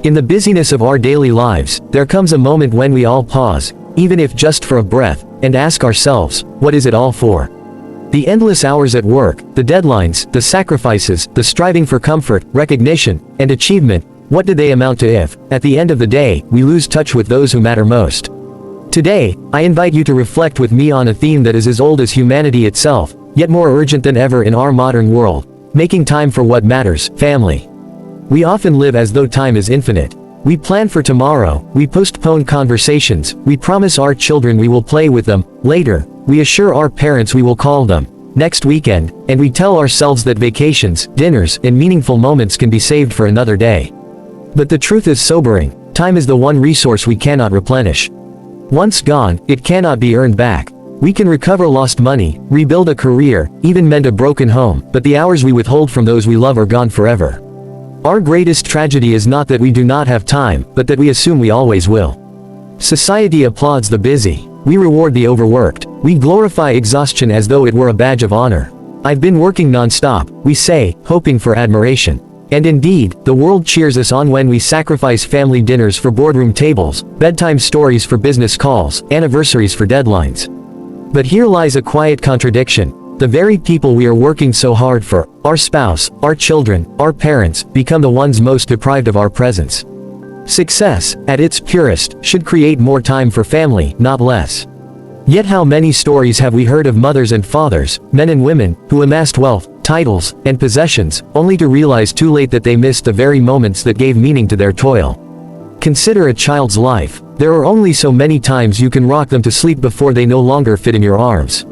In the busyness of our daily lives, there comes a moment when we all pause, even if just for a breath, and ask ourselves, what is it all for? The endless hours at work, the deadlines, the sacrifices, the striving for comfort, recognition, and achievement, what do they amount to if, at the end of the day, we lose touch with those who matter most? Today, I invite you to reflect with me on a theme that is as old as humanity itself, yet more urgent than ever in our modern world: making time for what matters, family. We often live as though time is infinite. We plan for tomorrow, we postpone conversations, we promise our children we will play with them later, we assure our parents we will call them next weekend, and we tell ourselves that vacations, dinners, and meaningful moments can be saved for another day. But the truth is sobering: time is the one resource we cannot replenish. Once gone, it cannot be earned back. We can recover lost money, rebuild a career, even mend a broken home, but the hours we withhold from those we love are gone forever. Our greatest tragedy is not that we do not have time, but that we assume we always will. Society applauds the busy. We reward the overworked. We glorify exhaustion as though it were a badge of honor. "I've been working non-stop," we say, hoping for admiration. And indeed, the world cheers us on when we sacrifice family dinners for boardroom tables, bedtime stories for business calls, anniversaries for deadlines. But here lies a quiet contradiction. The very people we are working so hard for, our spouse, our children, our parents, become the ones most deprived of our presence. Success, at its purest, should create more time for family, not less. Yet how many stories have we heard of mothers and fathers, men and women, who amassed wealth, titles, and possessions, only to realize too late that they missed the very moments that gave meaning to their toil. Consider a child's life. There are only so many times you can rock them to sleep before they no longer fit in your arms.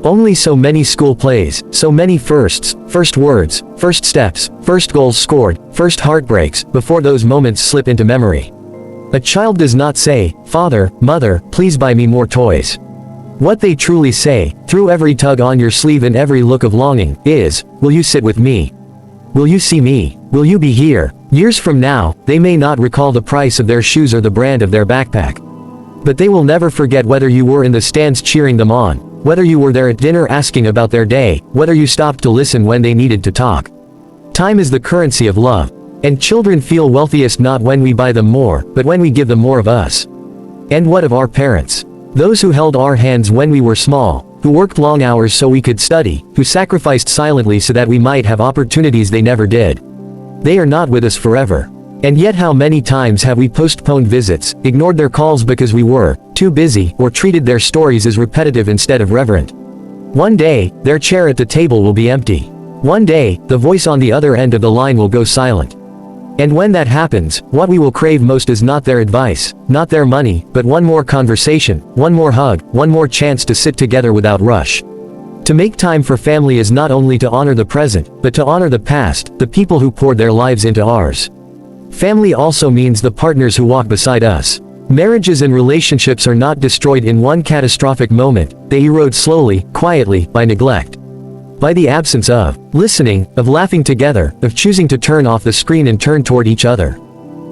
Only so many school plays, so many firsts, first words, first steps, first goals scored, first heartbreaks, before those moments slip into memory. A child does not say, "Father, Mother, please buy me more toys." What they truly say, through every tug on your sleeve and every look of longing, is, "Will you sit with me? Will you see me? Will you be here?" Years from now, they may not recall the price of their shoes or the brand of their backpack. But they will never forget whether you were in the stands cheering them on, whether you were there at dinner asking about their day, whether you stopped to listen when they needed to talk. Time is the currency of love. And children feel wealthiest not when we buy them more, but when we give them more of us. And what of our parents? Those who held our hands when we were small, who worked long hours so we could study, who sacrificed silently so that we might have opportunities they never did. They are not with us forever. And yet how many times have we postponed visits, ignored their calls because we were too busy, or treated their stories as repetitive instead of reverent? One day, their chair at the table will be empty. One day, the voice on the other end of the line will go silent. And when that happens, what we will crave most is not their advice, not their money, but one more conversation, one more hug, one more chance to sit together without rush. To make time for family is not only to honor the present, but to honor the past, the people who poured their lives into ours. Family also means the partners who walk beside us. Marriages and relationships are not destroyed in one catastrophic moment, they erode slowly, quietly, by neglect. By the absence of listening, of laughing together, of choosing to turn off the screen and turn toward each other.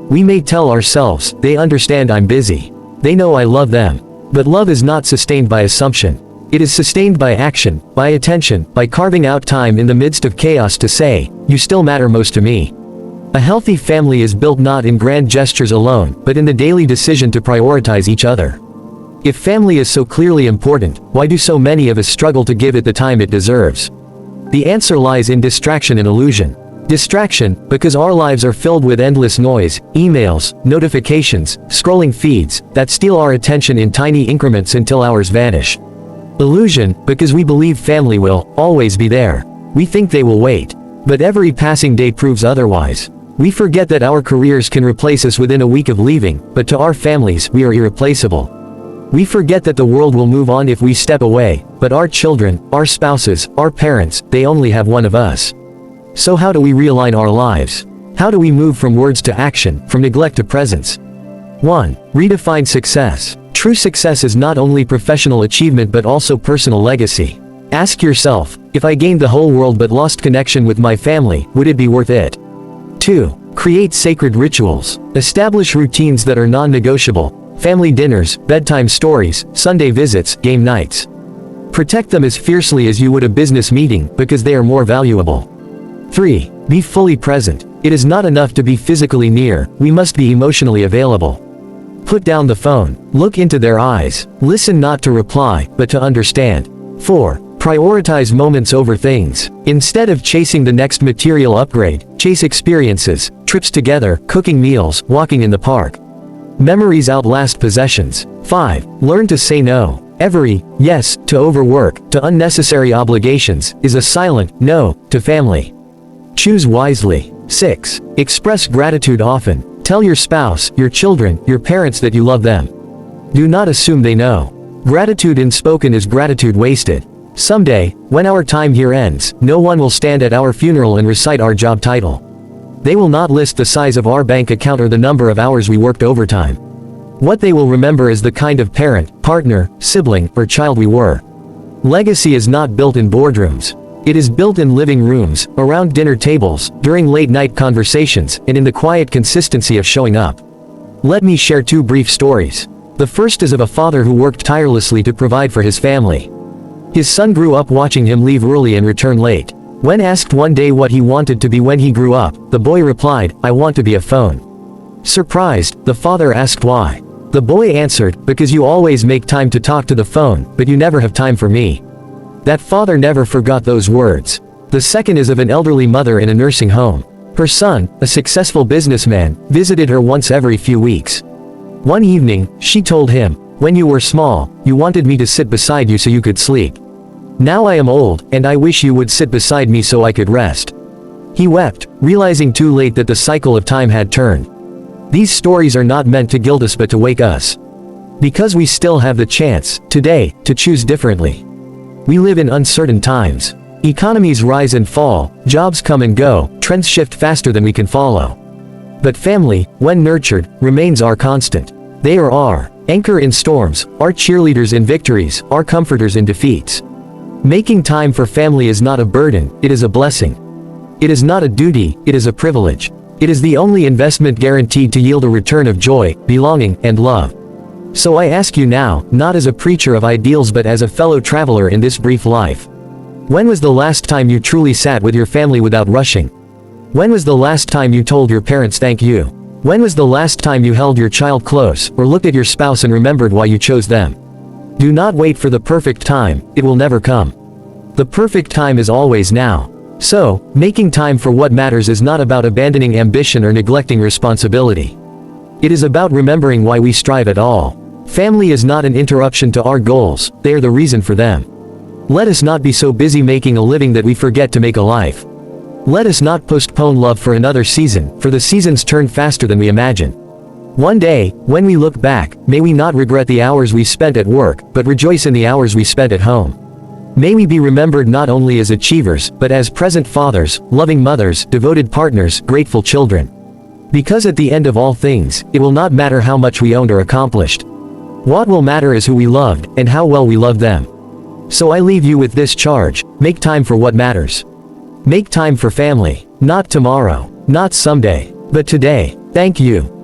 We may tell ourselves, "They understand I'm busy. They know I love them." But love is not sustained by assumption. It is sustained by action, by attention, by carving out time in the midst of chaos to say, "You still matter most to me." A healthy family is built not in grand gestures alone, but in the daily decision to prioritize each other. If family is so clearly important, why do so many of us struggle to give it the time it deserves? The answer lies in distraction and illusion. Distraction, because our lives are filled with endless noise, emails, notifications, scrolling feeds, that steal our attention in tiny increments until hours vanish. Illusion, because we believe family will always be there. We think they will wait. But every passing day proves otherwise. We forget that our careers can replace us within a week of leaving, but to our families, we are irreplaceable. We forget that the world will move on if we step away, but our children, our spouses, our parents, they only have one of us. So how do we realign our lives? How do we move from words to action, from neglect to presence? 1. Redefine success. True success is not only professional achievement but also personal legacy. Ask yourself, if I gained the whole world but lost connection with my family, would it be worth it? 2. Create sacred rituals. Establish routines that are non-negotiable. Family dinners, bedtime stories, Sunday visits, game nights. Protect them as fiercely as you would a business meeting, because they are more valuable. 3. Be fully present. It is not enough to be physically near, we must be emotionally available. Put down the phone, look into their eyes, listen not to reply, but to understand. 4. Prioritize moments over things. Instead of chasing the next material upgrade, chase experiences, trips together, cooking meals, walking in the park. Memories outlast possessions. 5. Learn to say no. Every yes to overwork, to unnecessary obligations, is a silent no to family. Choose wisely. 6. Express gratitude often. Tell your spouse, your children, your parents that you love them. Do not assume they know. Gratitude unspoken is gratitude wasted. Someday, when our time here ends, no one will stand at our funeral and recite our job title. They will not list the size of our bank account or the number of hours we worked overtime. What they will remember is the kind of parent, partner, sibling, or child we were. Legacy is not built in boardrooms. It is built in living rooms, around dinner tables, during late-night conversations, and in the quiet consistency of showing up. Let me share 2 brief stories. The first is of a father who worked tirelessly to provide for his family. His son grew up watching him leave early and return late. When asked one day what he wanted to be when he grew up, the boy replied, "I want to be a phone." Surprised, the father asked why. The boy answered, "Because you always make time to talk to the phone, but you never have time for me." That father never forgot those words. The second is of an elderly mother in a nursing home. Her son, a successful businessman, visited her once every few weeks. One evening, she told him, "When you were small, you wanted me to sit beside you so you could sleep. Now I am old, and I wish you would sit beside me so I could rest." He wept, realizing too late that the cycle of time had turned. These stories are not meant to gild us but to wake us. Because we still have the chance, today, to choose differently. We live in uncertain times. Economies rise and fall, jobs come and go, trends shift faster than we can follow. But family, when nurtured, remains our constant. They are our anchor in storms, our cheerleaders in victories, our comforters in defeats. Making time for family is not a burden, it is a blessing. It is not a duty, it is a privilege. It is the only investment guaranteed to yield a return of joy, belonging, and love. So I ask you now, not as a preacher of ideals but as a fellow traveler in this brief life. When was the last time you truly sat with your family without rushing? When was the last time you told your parents thank you? When was the last time you held your child close, or looked at your spouse and remembered why you chose them? Do not wait for the perfect time, it will never come. The perfect time is always now. So, making time for what matters is not about abandoning ambition or neglecting responsibility. It is about remembering why we strive at all. Family is not an interruption to our goals, they are the reason for them. Let us not be so busy making a living that we forget to make a life. Let us not postpone love for another season, for the seasons turn faster than we imagine. One day, when we look back, may we not regret the hours we spent at work, but rejoice in the hours we spent at home. May we be remembered not only as achievers, but as present fathers, loving mothers, devoted partners, grateful children. Because at the end of all things, it will not matter how much we owned or accomplished. What will matter is who we loved, and how well we loved them. So I leave you with this charge: make time for what matters. Make time for family. Not tomorrow, not someday, but today. Thank you.